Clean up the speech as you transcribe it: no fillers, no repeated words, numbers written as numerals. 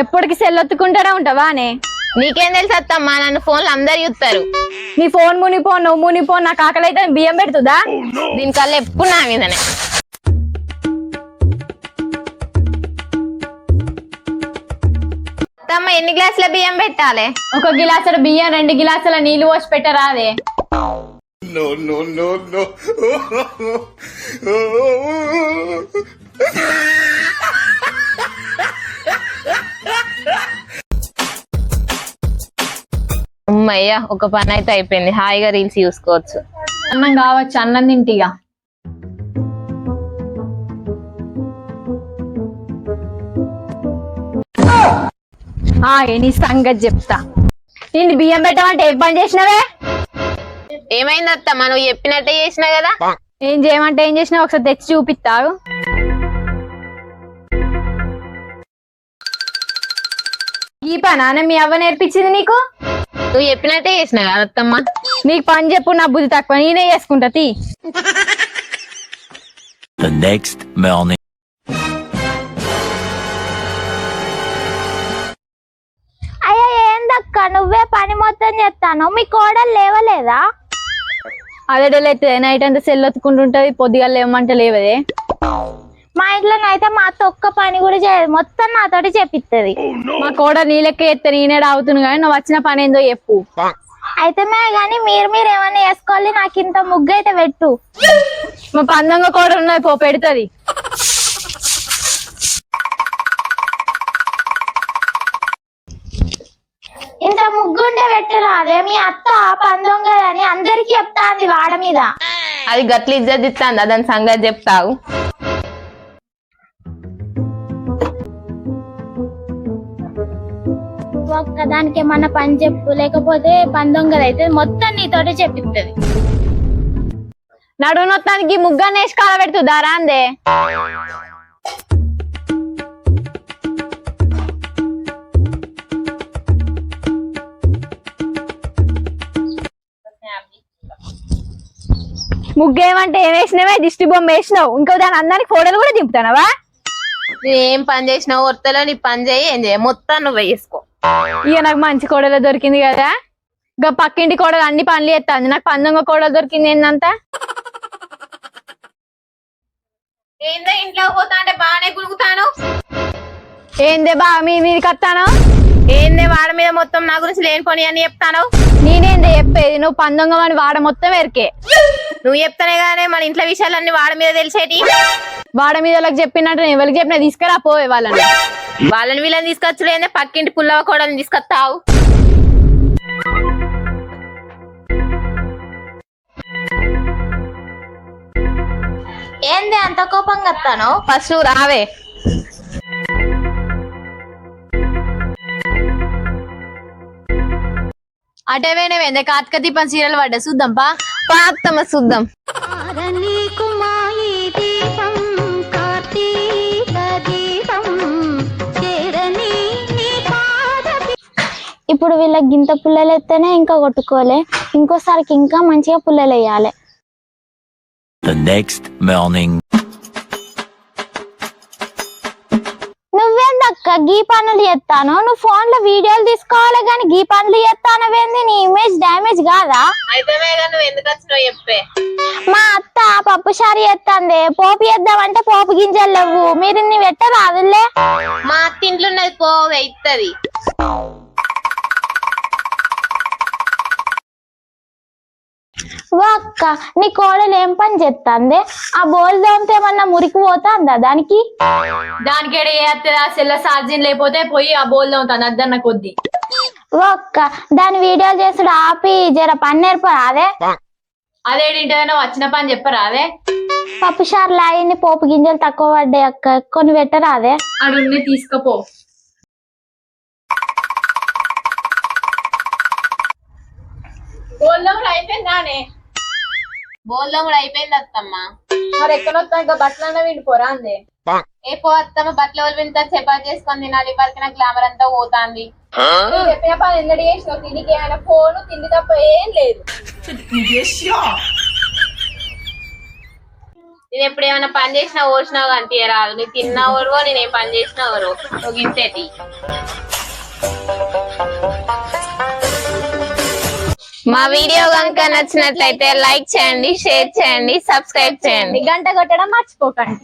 ఎప్పటికి సెల్లొత్తుకుంటానే ఉంటావానే? నీకేం తెలుసు అత్తమ్మా, నన్ను ఫోన్లు అందరు చూస్తారు. నీ ఫోన్ మునిపో, నువ్వు మునిపో, నాకు ఆకలి అయితే బియ్యం పెడుతుందా? దీనికల్లా ఎప్పుడు నా మీదనే. అత్తమ్మ ఎన్ని గ్లాసుల బియ్యం పెట్టాలి? 1 గిలాసుల బియ్యం 2 గిలాసుల నీళ్లు పోసి పెట్టరాదే? No, no, no, no. అమ్మయ్య, ఒక పని అయితే అయిపోయింది. హాయిగా రీల్స్ చూసుకోవచ్చు. అన్నం కావచ్చు, అన్నం తింటిగా. నీ సంగతి చెప్తా. నేను బియ్యం పెట్టమంటే ఏం పని చేసినవే? ఏమైంది అత్తమ్మ, నువ్వు చెప్పినట్టే చేసినా కదా. ఏం చేయమంటే ఏం చేసినా, ఒకసారి తెచ్చి చూపిస్తావు. ఈ పని మీ అవ్వ నేర్పించింది నీకు? నువ్వు చెప్పినట్టే చేసినా కదా అత్తమ్మ. నీకు పని చెప్పు, నా బుద్ధి తక్కువ, నేనే చేసుకుంటా తీ. The next morning. అయ్యా ఏందక్క నువ్వే పని మొత్తం చేస్తాను, మీ కోడలు లేవలేదా? అదేటోలైతే నైట్ అంతా సెల్లొత్తుకుంటుంటది, పొద్దుగా లేవమంటే లేవదే. మా ఇంట్లోనైతే మా అత్త ఒక్క పని కూడా చేయదు, మొత్తం నాతోటి చెప్పిస్తుంది. మా కోడలు నీ లెక్క ఎత్తే నేనే రావుతున్నా కానీ నువ్వు వచ్చిన పని ఏందో చెప్పు. అయితే గాని మీరు ఏమన్నా వేసుకోవాలి, నాకు ఇంత ముగ్గు అయితే పెట్టు. మా పందంగా కోడలు ఉన్నది, పో పెడుతుంది. ఇంత ముగ్గు ఉంటే పెట్టరా? అదే మీ అత్త పందొంగ అని అందరికి చెప్తా అంది వాడ మీద. అది గట్ల ఇజ్జత్ ఇస్తాంది, దాని సంగతి చెప్తావు. ఒక్కదానికి ఏమన్నా పని చెప్పు, లేకపోతే పందొంగది అయితే మొత్తం నీతోటి చెప్పిస్తుంది. నడువు నొత్తానికి ముగ్గాన్ని వేసి కాల పెడుతుందారా అందే? ముగ్గేమంటే ఏం వేసినావే? దిష్టి బొమ్మ వేసినావు, ఇంకో దాని అందరికి ఫోటోలు కూడా దింపుతానవా? ఏం పని చేసినావు వరతలో, నీ పని చేయి, ఏం చేయ మొత్తం నువ్వు వేసుకో. ఇక నాకు మంచి కోడలు దొరికింది కదా. ఇంకా పక్కింటి కోడలు అన్ని పనులు చేస్తాంది, నాకు పందొంగ కోడలు దొరికింది ఏందంతా. ఏందో ఇంట్లో పోతా అంటే బాగానే గుడుగుతాను. ఏందే బా మీదికి వస్తాను? ఏందే వాడ మీద మొత్తం నా గురించి లేనిపోని అని చెప్తాను. నేనేందే చెప్పేది? నువ్వు పందొంగం అని వాడ మొత్తం ఎరికే. నువ్వు చెప్తానే కానీ మన ఇంట్లో విషయాలన్నీ వాడ మీద తెలిసేటి. వాడ మీద వాళ్ళకి చెప్పినట్టు నేను ఎవరికి చెప్పినా తీసుకురా పోవే వాళ్ళని. వీళ్ళని తీసుకొచ్చులేదే, పక్కింటి పుల్లవ కోడని తీసుకొస్తావు. ఏంది అంత కోపంగా వస్తాను? ఫస్ట్ నువ్వు రావే. అటవేనేవి ఎంత కార్తీక దీపం సీరియల్ పడ్డా చూద్దాం పా. పాత్తమ్మ చూద్దాం. ఇప్పుడు వీళ్ళకి గింత పుల్లలు ఎత్తేనే ఇంకా కొట్టుకోలే, ఇంకోసారికి ఇంకా మంచిగా పుల్లలు వేయాలి. The next morning. నువ్వేందక్క గీ పనులు చేస్తాను? నువ్వు ఫోన్ లో వీడియోలు తీసుకోవాలి కానీ గీ పనులు చేస్తానవేంది? నీ ఇమేజ్ డ్యామేజ్ కాదా? అయితే నువ్వు ఎందుకు వచ్చినావు చెప్పే. మా అత్త పప్పు చారు చేస్తాంది, పోపు చేద్దామంటే పోపు గింజలు లేవు, మీరు నీ పెట్టరాదులే. మా అత్త ఇంట్లో ఉన్నది పోవే ఇత్తది. వా అక్క, నీ కోడలు ఏం పని చేస్తాంది? ఆ బోల్ దాంతో ఏమన్నా మురికి పోతాందా దానికి? దానికి ఏడా సెల్ల ఛార్జింగ్ లేకపోతే పోయి ఆ బోల్ అవుతాను అద్దన్న కొద్ది. వా అక్క, దాని వీడియోలు చేసుడు ఆపి జర పని నేర్పరా? అదేంటో వచ్చిన పని చెప్పరా? అదే పప్పు చారు లాయన్ని పోపు గింజలు తక్కువ పడ్డాయి అక్క, కొన్ని పెట్టరాదే? అడున్ని తీసుకపో. అయిపోయిందానే? బోల్లో కూడా అయిపోయింది అత్తమ్మ. మరి ఎక్కడొస్తా ఇంకా బట్టలన్నా విండిపోరా అందే? ఏ పో అత్తమ్మ, బట్టలు వాళ్ళు వింటా చపాతి చేసుకొని తినాలి, వరకు నాకు గ్లామర్ అంతా పోతాంది. చెప్పిన పని ఎందుకు చేసినావు? తిండికి ఏమైనా ఫోను తిండి తప్ప ఏం లేదు. నేను ఎప్పుడు ఏమైనా పని చేసినా ఓడిచినావు కనిపించరాదు. నీ తిన్నా ఓరువో, నేనేం పని చేసినా ఓరు ఒక ఇంతేటి. మా వీడియో కనుక నచ్చినట్లయితే లైక్ చేయండి, షేర్ చేయండి, సబ్స్క్రైబ్ చేయండి, గంట కొట్టడం మర్చిపోకండి.